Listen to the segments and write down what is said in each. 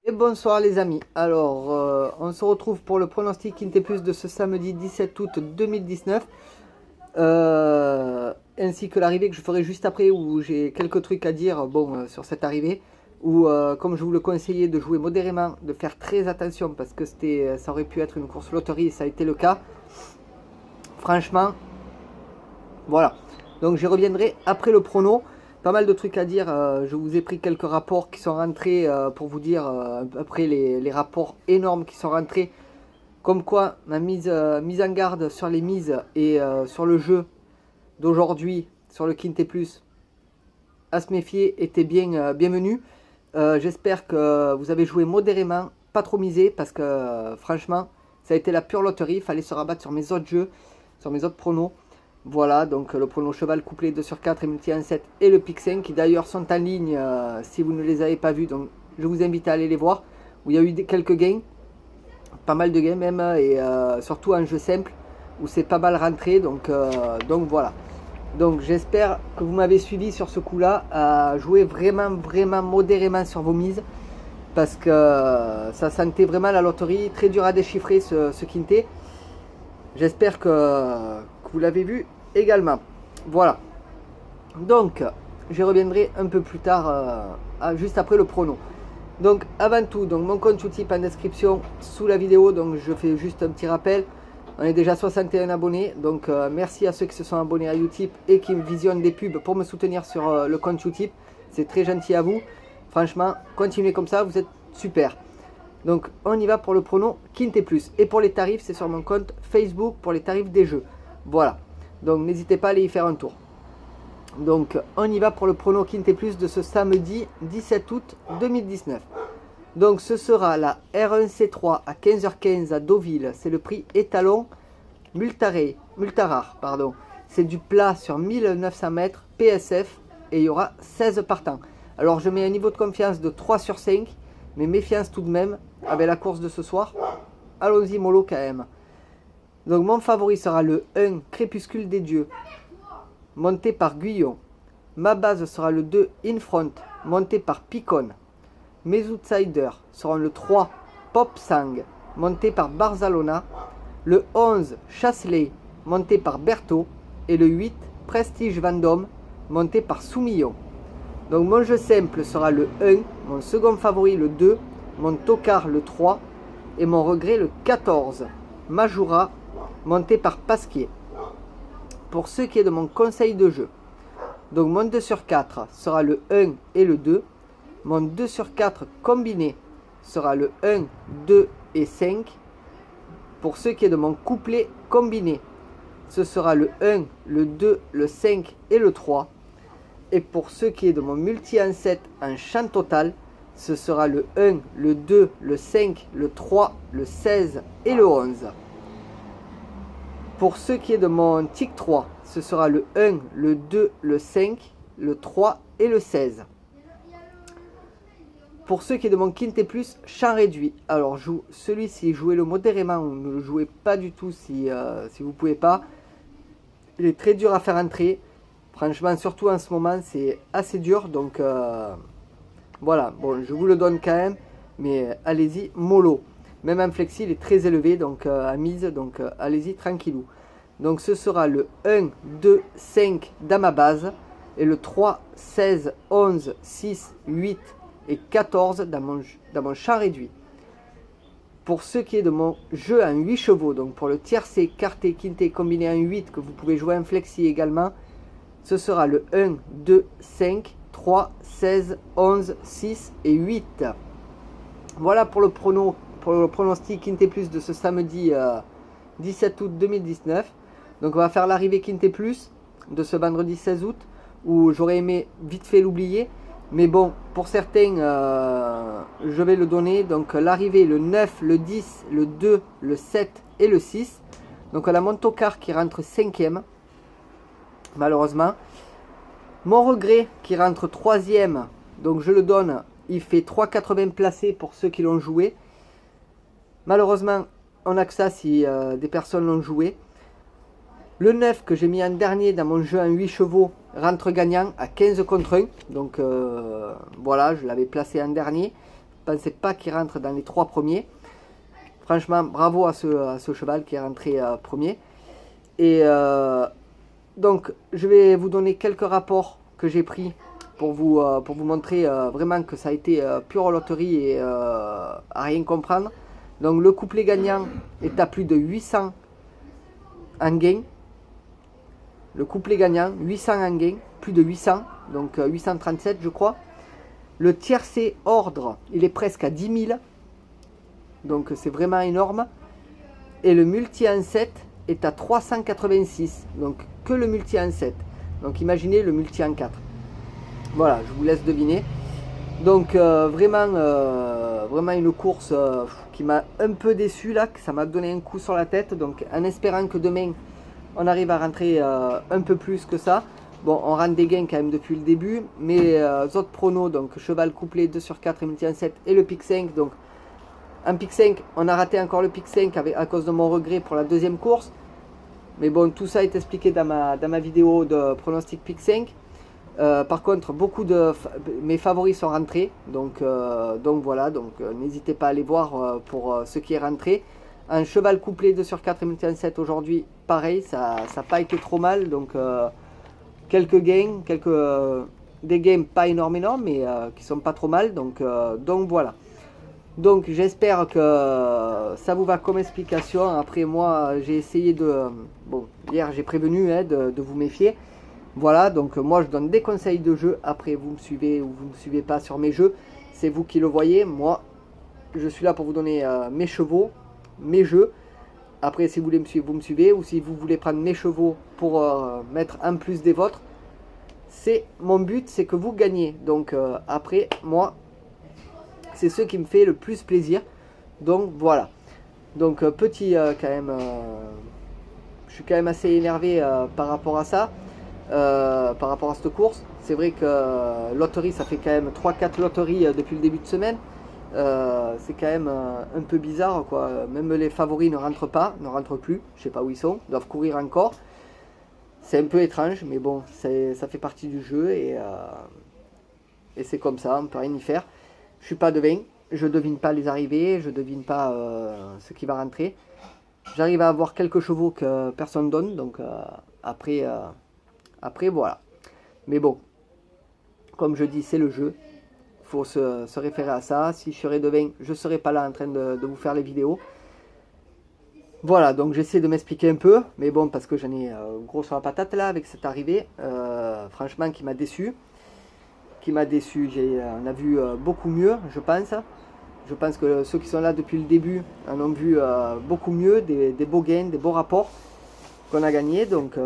Et bonsoir les amis, alors on se retrouve pour le pronostic Quintet Plus de ce samedi 17 août 2019 ainsi que l'arrivée que je ferai juste après où j'ai quelques trucs à dire sur cette arrivée où comme je vous le conseillais de jouer modérément, de faire très attention parce que ça aurait pu être une course loterie et ça a été le cas. Franchement, voilà, donc j'y reviendrai après le prono. Pas mal de trucs à dire, je vous ai pris quelques rapports qui sont rentrés pour vous dire après les rapports énormes qui sont rentrés, comme quoi ma mise en garde sur les mises et sur le jeu d'aujourd'hui, sur le Quintet Plus, à se méfier était bienvenue. J'espère que vous avez joué modérément, pas trop misé, parce que franchement, ça a été la pure loterie, il fallait se rabattre sur mes autres jeux, sur mes autres pronos. Voilà, donc le prono cheval couplé 2 sur 4 et multi 1-7 et le pic 5 qui d'ailleurs sont en ligne si vous ne les avez pas vus. Donc je vous invite à aller les voir. Où il y a eu quelques gains, pas mal de gains même, et surtout un jeu simple où c'est pas mal rentré. Donc voilà. Donc j'espère que vous m'avez suivi sur ce coup-là, à jouer vraiment modérément sur vos mises. Parce que ça sentait vraiment la loterie, très dur à déchiffrer ce quintet. J'espère que vous l'avez vu également. Voilà. Donc, je reviendrai un peu plus tard, juste après le prono. Donc, avant tout, donc mon compte Utip en description sous la vidéo. Donc, je fais juste un petit rappel. On est déjà 61 abonnés. Donc, merci à ceux qui se sont abonnés à Utip et qui me visionnent des pubs pour me soutenir sur le compte Utip. C'est très gentil à vous. Franchement, continuez comme ça, vous êtes super. Donc on y va pour le prono Quintet Plus. Et pour les tarifs, c'est sur mon compte Facebook pour les tarifs des jeux. Voilà. Donc n'hésitez pas à aller y faire un tour. Donc on y va pour le prono Quintet Plus de ce samedi 17 août 2019. Donc ce sera la R1C3 à 15h15 à Deauville. C'est le prix étalon Multarar. C'est du plat sur 1900 mètres PSF et il y aura 16 partants. Alors je mets un niveau de confiance de 3 sur 5. Mais méfiance tout de même avec la course de ce soir. Allons-y mollo quand même. Donc mon favori sera le 1 Crépuscule des Dieux, monté par Guyon. Ma base sera le 2 Infront, monté par Picon. Mes outsiders seront le 3 Pop Sang, monté par Barzalona. Le 11 Chasselet, monté par Berthaud. Et le 8 Prestige Vendôme, monté par Soumillon. Donc mon jeu simple sera le 1, mon second favori le 2, mon tocard le 3 et mon regret le 14. Majura, monté par Pasquier. Pour ce qui est de mon conseil de jeu, donc mon 2 sur 4 sera le 1 et le 2. Mon 2 sur 4 combiné sera le 1, 2 et 5. Pour ce qui est de mon couplet combiné, ce sera le 1, le 2, le 5 et le 3. Et pour ce qui est de mon multi en 7 en champ total, ce sera le 1, le 2, le 5, le 3, le 16 et le 11. Pour ce qui est de mon tic 3, ce sera le 1, le 2, le 5, le 3 et le 16. Pour ce qui est de mon Quintet Plus, champ réduit. Alors celui-ci, jouez-le modérément ou ne le jouez pas du tout si vous ne pouvez pas. Il est très dur à faire entrer. Franchement, surtout en ce moment, c'est assez dur. Donc, voilà. Bon, je vous le donne quand même. Mais allez-y, mollo. Même en flexi, il est très élevé. Donc, à mise. Donc, allez-y, tranquillou. Donc, ce sera le 1, 2, 5 dans ma base. Et le 3, 16, 11, 6, 8 et 14 dans mon champ réduit. Pour ce qui est de mon jeu en 8 chevaux. Donc, pour le tiercé, quarté, quinté combiné en 8 que vous pouvez jouer en flexi également. Ce sera le 1, 2, 5, 3, 16, 11, 6 et 8. Voilà pour le pronostic Quintet Plus de ce samedi 17 août 2019. Donc on va faire l'arrivée Quintet Plus de ce vendredi 16 août où j'aurais aimé vite fait l'oublier. Mais bon, pour certains, je vais le donner. Donc l'arrivée le 9, le 10, le 2, le 7 et le 6. Donc on a mon tocard qui rentre 5e. Malheureusement, mon regret qui rentre 3e, donc je le donne, il fait 3,80 placés pour ceux qui l'ont joué. Malheureusement, on n'a que ça si des personnes l'ont joué. Le 9 que j'ai mis en dernier dans mon jeu en 8 chevaux rentre gagnant à 15 contre 1. Donc voilà, je l'avais placé en dernier. pensais pas qu'il rentre dans les 3 premiers. Franchement, bravo à ce cheval qui est rentré premier. Et donc, je vais vous donner quelques rapports que j'ai pris pour vous montrer vraiment que ça a été pure loterie et à rien comprendre. Donc, le couplet gagnant est à plus de 800 en gain. Le couplet gagnant, 800 en gain, plus de 800, donc 837 je crois. Le tiercé ordre, il est presque à 10 000, donc c'est vraiment énorme. Et le multi en 7 est à 386, donc que le multi en 7. Donc imaginez le multi en 4. Voilà, je vous laisse deviner. Donc vraiment une course qui m'a un peu déçu là, que ça m'a donné un coup sur la tête. Donc en espérant que demain on arrive à rentrer un peu plus que ça. Bon, on rentre des gains quand même depuis le début, mais les autres pronos, donc cheval couplé 2 sur 4 et multi en 7 et le pic 5. Donc en pic 5, on a raté encore le pic 5 à cause de mon regret pour la deuxième course. Mais bon, tout ça est expliqué dans ma vidéo de pronostic pic 5. Par contre, beaucoup de mes favoris sont rentrés, donc voilà, n'hésitez pas à aller voir pour ce qui est rentré. Un cheval couplé 2 sur 4 et multi en 7 aujourd'hui, pareil, ça n'a pas été trop mal, donc quelques gains, des gains pas énormes, mais qui sont pas trop mal, donc voilà. Donc j'espère que ça vous va comme explication. Après moi j'ai essayé bon, hier j'ai prévenu de vous méfier. Voilà, donc moi je donne des conseils de jeu. Après vous me suivez ou vous ne me suivez pas sur mes jeux, c'est vous qui le voyez. Moi je suis là pour vous donner mes chevaux, mes jeux. Après si vous voulez me suivre, vous me suivez. Ou si vous voulez prendre mes chevaux pour mettre en plus des vôtres, c'est mon but, c'est que vous gagnez. Donc après moi c'est ce qui me fait le plus plaisir. Donc voilà. Donc petit quand même, je suis quand même assez énervé par rapport à ça, par rapport à cette course. C'est vrai que loterie, ça fait quand même 3-4 loteries depuis le début de semaine. C'est quand même un peu bizarre quoi. Même les favoris ne rentrent plus. Je sais pas où ils sont, ils doivent courir encore. C'est un peu étrange, mais bon, ça fait partie du jeu et c'est comme ça, on peut rien y faire. Je suis pas devin, je devine pas les arrivées, je devine pas ce qui va rentrer. J'arrive à avoir quelques chevaux que personne donne, donc après voilà. Mais bon, comme je dis, c'est le jeu. Il faut se référer à ça. Si je serais devin, je serais pas là en train de vous faire les vidéos. Voilà, donc j'essaie de m'expliquer un peu, mais bon, parce que j'en ai gros sur la patate là avec cette arrivée, franchement qui m'a déçu. On a vu beaucoup mieux, je pense. Je pense que ceux qui sont là depuis le début en ont vu beaucoup mieux, des beaux gains, des beaux rapports qu'on a gagnés. Donc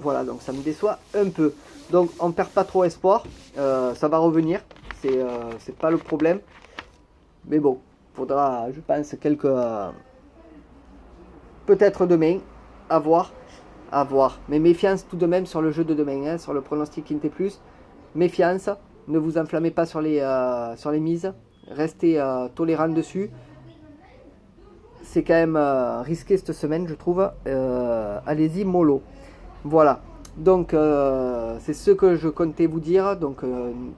voilà, donc ça me déçoit un peu. Donc on ne perd pas trop espoir, ça va revenir, c'est pas le problème. Mais bon, faudra, je pense, peut-être demain, à voir. Mais méfiance tout de même sur le jeu de demain, hein, sur le pronostic Quinté Plus. Méfiance. Ne vous enflammez pas sur les mises, restez tolérant dessus. C'est quand même risqué cette semaine, je trouve. Allez-y, mollo. Voilà. Donc, c'est ce que je comptais vous dire. Donc,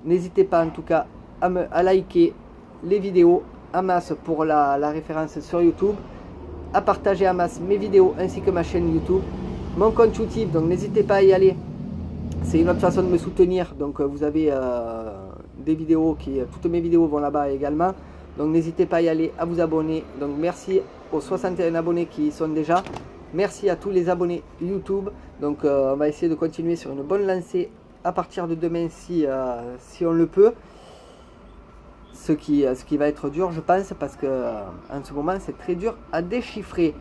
n'hésitez pas en tout cas à liker les vidéos en masse pour la référence sur YouTube, à partager en masse mes vidéos ainsi que ma chaîne YouTube, mon compte YouTube. Donc, n'hésitez pas à y aller. C'est une autre façon de me soutenir, donc vous avez des vidéos toutes mes vidéos vont là-bas également, donc n'hésitez pas à y aller, à vous abonner. Donc merci aux 61 abonnés qui y sont déjà, merci à tous les abonnés YouTube. Donc on va essayer de continuer sur une bonne lancée à partir de demain si on le peut, ce qui va être dur je pense, parce que en ce moment c'est très dur à déchiffrer.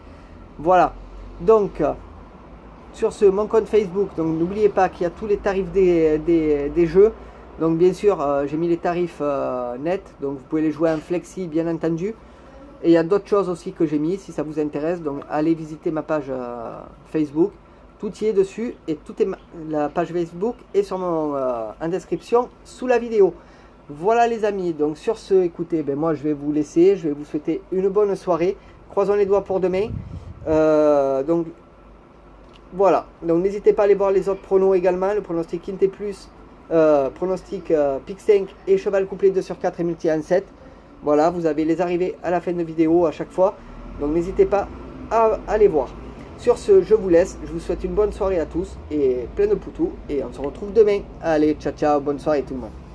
Voilà, donc sur mon compte Facebook, donc n'oubliez pas qu'il y a tous les tarifs des jeux. Donc bien sûr j'ai mis les tarifs nets, donc vous pouvez les jouer en flexi bien entendu. Et il y a d'autres choses aussi que j'ai mis si ça vous intéresse, donc allez visiter ma page Facebook, tout y est dessus, et la page Facebook est sur en description sous la vidéo. Voilà les amis, donc sur ce, écoutez, moi je vais vous laisser, je vais vous souhaiter une bonne soirée, croisons les doigts pour demain. Donc voilà, donc n'hésitez pas à aller voir les autres pronos également, le pronostic Quinté Plus, pronostic Pic 5 et cheval couplé 2 sur 4 et multi en 7. Voilà, vous avez les arrivées à la fin de vidéo à chaque fois. Donc n'hésitez pas à aller voir. Sur ce, je vous laisse. Je vous souhaite une bonne soirée à tous et plein de poutous. Et on se retrouve demain. Allez, ciao ciao, bonne soirée tout le monde.